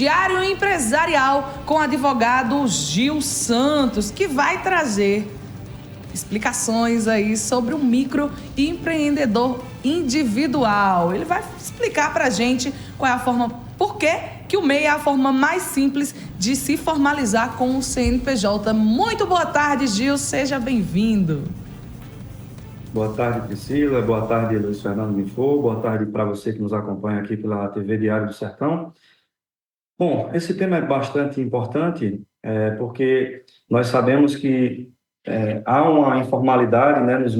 Diário Empresarial com o advogado Gil Santos, que vai trazer explicações aí sobre o microempreendedor individual. Ele vai explicar pra gente qual é a forma, por que o MEI é a forma mais simples de se formalizar com o CNPJ. Muito boa tarde, Gil, seja bem-vindo. Boa tarde, Priscila. Boa tarde, Luiz Fernando Minfor. Boa tarde para você que nos acompanha aqui pela TV Diário do Sertão. Bom, esse tema é bastante importante, porque nós sabemos que há uma informalidade, né, nos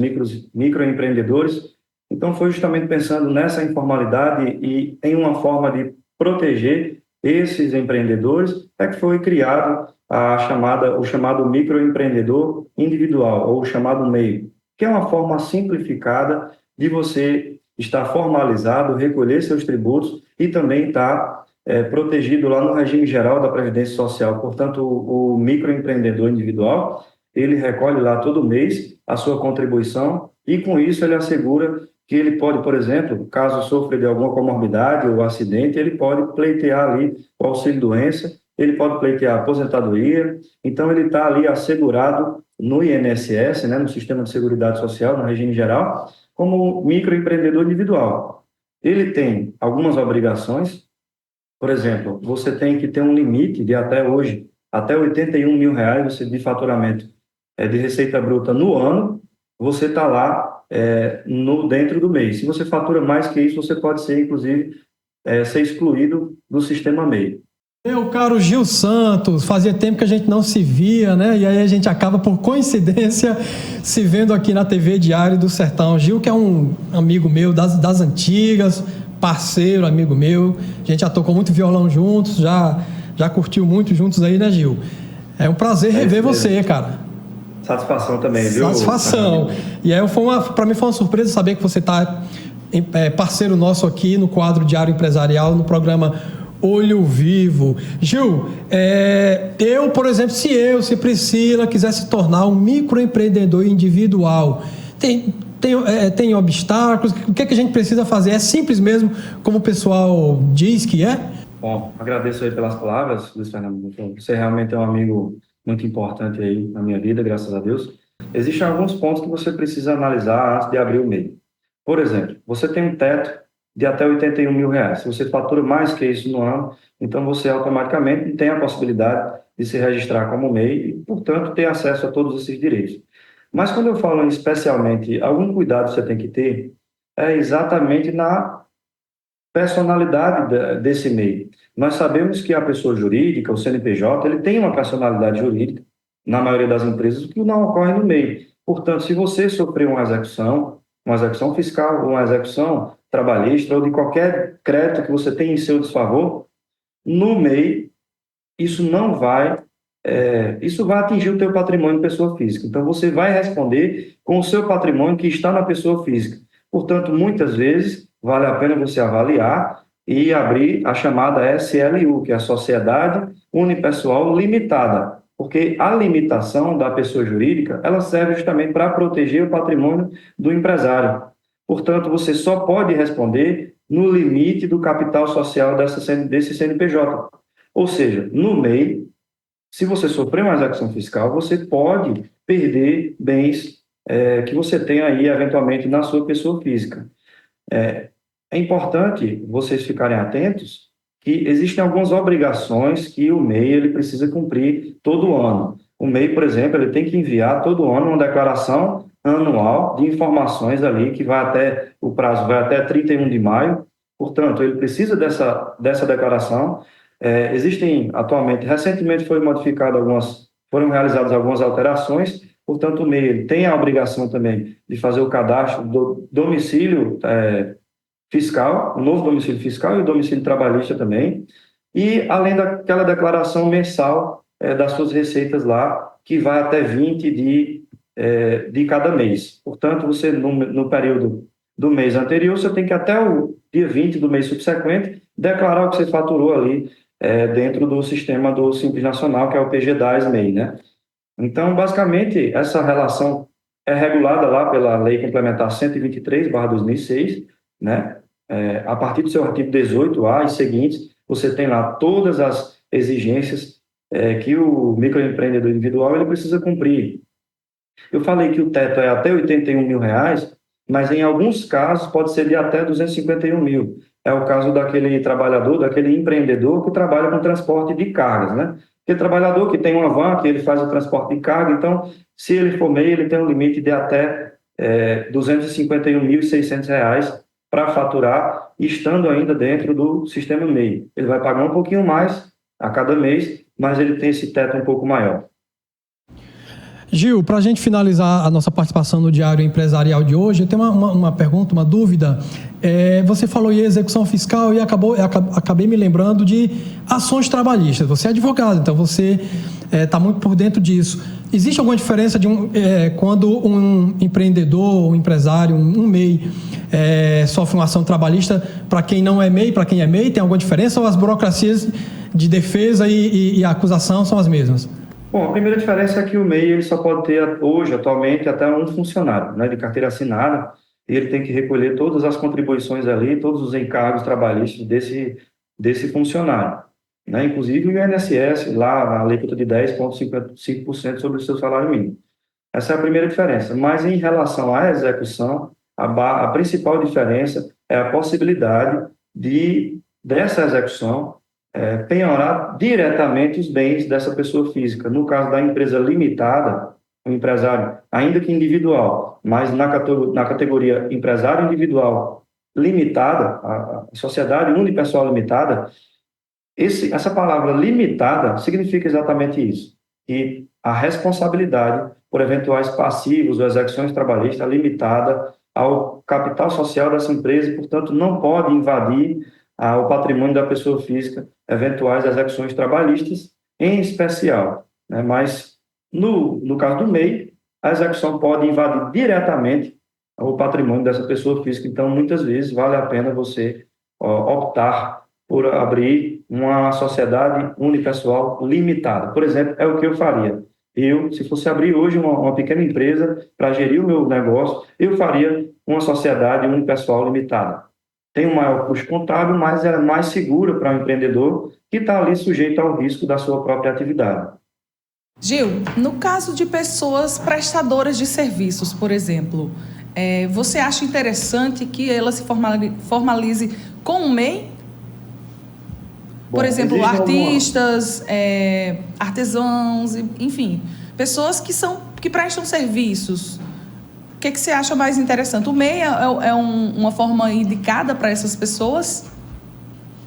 microempreendedores. Então, foi justamente pensando nessa informalidade e em uma forma de proteger esses empreendedores que foi criado o chamado microempreendedor individual, ou o chamado MEI, que é uma forma simplificada de você estar formalizado, recolher seus tributos e também estar protegido lá no regime geral da Previdência Social. Portanto, o microempreendedor individual, ele recolhe lá todo mês a sua contribuição e, com isso, ele assegura que ele pode, por exemplo, caso sofra de alguma comorbidade ou acidente, ele pode pleitear ali o auxílio-doença, ele pode pleitear a aposentadoria, então ele está ali assegurado no INSS, né, no Sistema de Seguridade Social, no regime geral, como microempreendedor individual. Ele tem algumas obrigações, por exemplo, você tem que ter um limite de até hoje, até R$81 mil de faturamento de receita bruta no ano, você está lá dentro do mês. Se você fatura mais que isso, você pode ser, inclusive, ser excluído do sistema MEI. Meu caro Gil Santos, fazia tempo que a gente não se via, né? E aí a gente acaba, por coincidência, se vendo aqui na TV Diário do Sertão. Gil, que é um amigo meu das antigas, parceiro, amigo meu. A gente já tocou muito violão juntos, já curtiu muito juntos aí, né, Gil? É um prazer rever você, cara. Satisfação também, viu? Satisfação. E aí para mim foi uma surpresa saber que você está parceiro nosso aqui no quadro Diário Empresarial, no programa Olho Vivo. Gil, por exemplo, se Priscila quiser se tornar um microempreendedor individual, tem obstáculos? O que a gente precisa fazer? É simples mesmo, como o pessoal diz que é? Bom, agradeço aí pelas palavras, Luiz Fernando. Você realmente é um amigo muito importante aí na minha vida, graças a Deus. Existem alguns pontos que você precisa analisar antes de abrir o MEI. Por exemplo, você tem um teto de até R$81 mil. Se você fatura mais que isso no ano, então você automaticamente tem a possibilidade de se registrar como MEI e, portanto, ter acesso a todos esses direitos. Mas quando eu falo especialmente, algum cuidado você tem que ter é exatamente na personalidade desse MEI. Nós sabemos que a pessoa jurídica, o CNPJ, ele tem uma personalidade jurídica, na maioria das empresas, o que não ocorre no MEI. Portanto, se você sofrer uma execução fiscal, uma execução trabalhista ou de qualquer crédito que você tem em seu desfavor, no MEI, isso vai atingir o teu patrimônio pessoa física. Então, você vai responder com o seu patrimônio que está na pessoa física. Portanto, muitas vezes, vale a pena você avaliar e abrir a chamada SLU, que é a Sociedade Unipessoal Limitada, porque a limitação da pessoa jurídica, ela serve justamente para proteger o patrimônio do empresário. Portanto, você só pode responder no limite do capital social desse CNPJ. Ou seja, no MEI, se você sofrer uma execução fiscal, você pode perder bens que você tem aí, eventualmente, na sua pessoa física. É importante vocês ficarem atentos que existem algumas obrigações que o MEI ele precisa cumprir todo ano. O MEI, por exemplo, ele tem que enviar todo ano uma declaração anual de informações ali, que o prazo vai até 31 de maio. Portanto, ele precisa dessa declaração. Existem atualmente, recentemente foram realizadas algumas alterações, portanto, o MEI ele tem a obrigação também de fazer o cadastro do domicílio fiscal, o novo domicílio fiscal e o domicílio trabalhista também, e além daquela declaração mensal das suas receitas lá, que vai até 20 de cada mês. Portanto, você, no período do mês anterior, você tem que até o dia 20 do mês subsequente declarar o que você faturou ali dentro do sistema do Simples Nacional, que é o PG-10-MEI, né? Então, basicamente, essa relação é regulada lá pela Lei Complementar 123/2006, né? A partir do seu artigo 18A e seguintes, você tem lá todas as exigências que o microempreendedor individual ele precisa cumprir. Eu falei que o teto é até R$ 81.000, mas em alguns casos pode ser de até 251.000. É o caso daquele trabalhador, daquele empreendedor que trabalha com transporte de cargas, né? Aquele trabalhador que tem uma van, que ele faz o transporte de carga, então, se ele for MEI, ele tem um limite de até R$ 251.600 para faturar, estando ainda dentro do sistema MEI. Ele vai pagar um pouquinho mais a cada mês, mas ele tem esse teto um pouco maior. Gil, para a gente finalizar a nossa participação no Diário Empresarial de hoje, eu tenho uma pergunta, uma dúvida. Você falou em execução fiscal e acabei me lembrando de ações trabalhistas. Você é advogado, então você está muito por dentro disso. Existe alguma diferença quando um empreendedor, um empresário, um MEI sofre uma ação trabalhista para quem não é MEI, para quem é MEI? Tem alguma diferença ou as burocracias de defesa e acusação são as mesmas? Bom, a primeira diferença é que o MEI ele só pode ter hoje, atualmente, até um funcionário, né, de carteira assinada, e ele tem que recolher todas as contribuições ali, todos os encargos trabalhistas desse funcionário, né, inclusive o INSS, lá na alíquota de 10,55% sobre o seu salário mínimo. Essa é a primeira diferença. Mas em relação à execução, a principal diferença é a possibilidade dessa execução penhorar diretamente os bens dessa pessoa física. No caso da empresa limitada, o empresário, ainda que individual, mas na categoria empresário individual limitada, a sociedade unipessoal limitada, essa palavra limitada significa exatamente isso, que a responsabilidade por eventuais passivos ou execuções trabalhistas é limitada ao capital social dessa empresa e, portanto, não pode invadir o patrimônio da pessoa física, eventuais execuções trabalhistas, em especial, né? Mas, no caso do MEI, a execução pode invadir diretamente o patrimônio dessa pessoa física. Então, muitas vezes, vale a pena você optar por abrir uma sociedade unipessoal limitada. Por exemplo, é o que eu faria. Se fosse abrir hoje uma pequena empresa para gerir o meu negócio, eu faria uma sociedade unipessoal limitada. Tem um maior custo contábil, mas é mais segura para o empreendedor que está ali sujeito ao risco da sua própria atividade. Gil, no caso de pessoas prestadoras de serviços, por exemplo, você acha interessante que ela se formalize com o MEI? Por exemplo, artistas, artesãos, enfim, pessoas que prestam serviços. O que você acha mais interessante? O MEI é uma forma indicada para essas pessoas?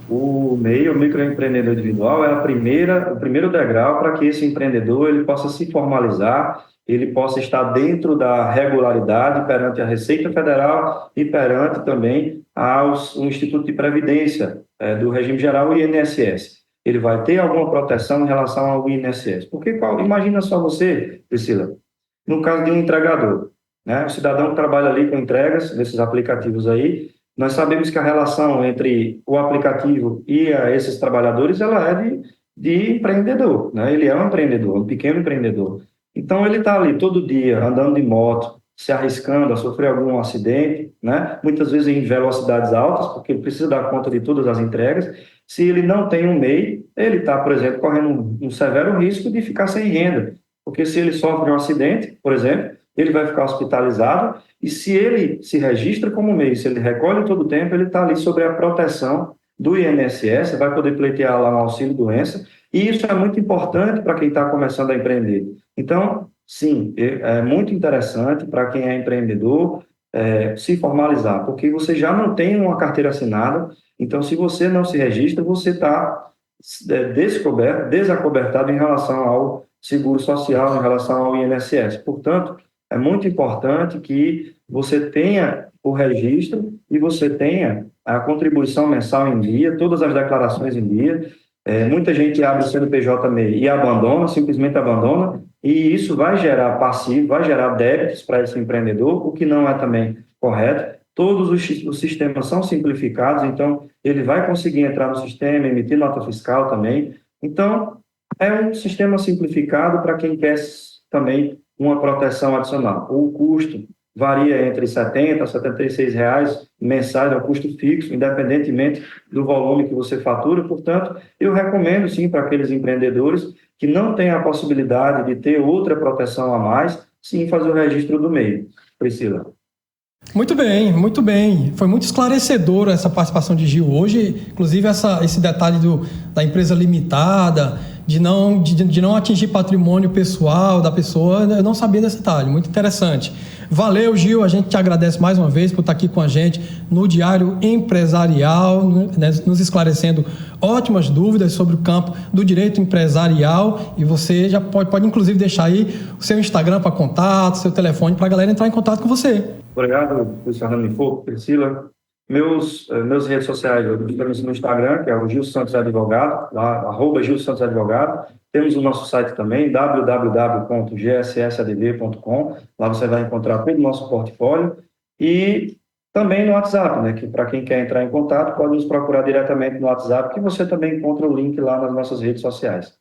O MEI, o microempreendedor individual, é o primeiro degrau para que esse empreendedor ele possa se formalizar, ele possa estar dentro da regularidade perante a Receita Federal e perante também o Instituto de Previdência do Regime Geral, o INSS. Ele vai ter alguma proteção em relação ao INSS. Porque imagina só você, Priscila, no caso de um entregador, né? O cidadão que trabalha ali com entregas, nesses aplicativos aí, nós sabemos que a relação entre o aplicativo e esses trabalhadores, ela é de empreendedor, né? Ele é um empreendedor, um pequeno empreendedor. Então, ele está ali todo dia, andando de moto, se arriscando a sofrer algum acidente, né? Muitas vezes em velocidades altas, porque ele precisa dar conta de todas as entregas. Se ele não tem um MEI, ele está, por exemplo, correndo um severo risco de ficar sem renda, porque se ele sofre um acidente, por exemplo, ele vai ficar hospitalizado, e se ele se registra como MEI, se ele recolhe todo o tempo, ele está ali sobre a proteção do INSS, vai poder pleitear lá um auxílio-doença, e isso é muito importante para quem está começando a empreender. Então, sim, é muito interessante para quem é empreendedor se formalizar, porque você já não tem uma carteira assinada, então se você não se registra, você está desacobertado em relação ao seguro social, em relação ao INSS. Portanto, é muito importante que você tenha o registro e você tenha a contribuição mensal em dia, todas as declarações em dia. Muita gente abre o CNPJ MEI e abandona, simplesmente abandona, e isso vai gerar passivo, vai gerar débitos para esse empreendedor, o que não é também correto. Todos os sistemas são simplificados, então ele vai conseguir entrar no sistema, emitir nota fiscal também. Então, é um sistema simplificado para quem quer também uma proteção adicional. O custo varia entre R$ 70 a R$ 76 reais mensais, é o custo fixo, independentemente do volume que você fatura. Portanto, eu recomendo sim para aqueles empreendedores que não têm a possibilidade de ter outra proteção a mais, sim fazer o registro do MEI. Priscila. Muito bem, muito bem. Foi muito esclarecedora essa participação de Gil hoje, inclusive esse detalhe da empresa limitada, de não atingir patrimônio pessoal da pessoa, eu não sabia desse detalhe, muito interessante. Valeu, Gil, a gente te agradece mais uma vez por estar aqui com a gente no Diário Empresarial, né, nos esclarecendo ótimas dúvidas sobre o campo do direito empresarial, e você já pode inclusive deixar aí o seu Instagram para contato, seu telefone para a galera entrar em contato com você. Obrigado, Luiz Fernando Mifoco, Priscila. Meus redes sociais, eu temos no Instagram, que é o Gil Santos Advogado, lá, @Gil Santos Advogado. Temos o nosso site também, www.gssadv.com. Lá você vai encontrar todo o nosso portfólio. E também no WhatsApp, né, que para quem quer entrar em contato, pode nos procurar diretamente no WhatsApp, que você também encontra o link lá nas nossas redes sociais.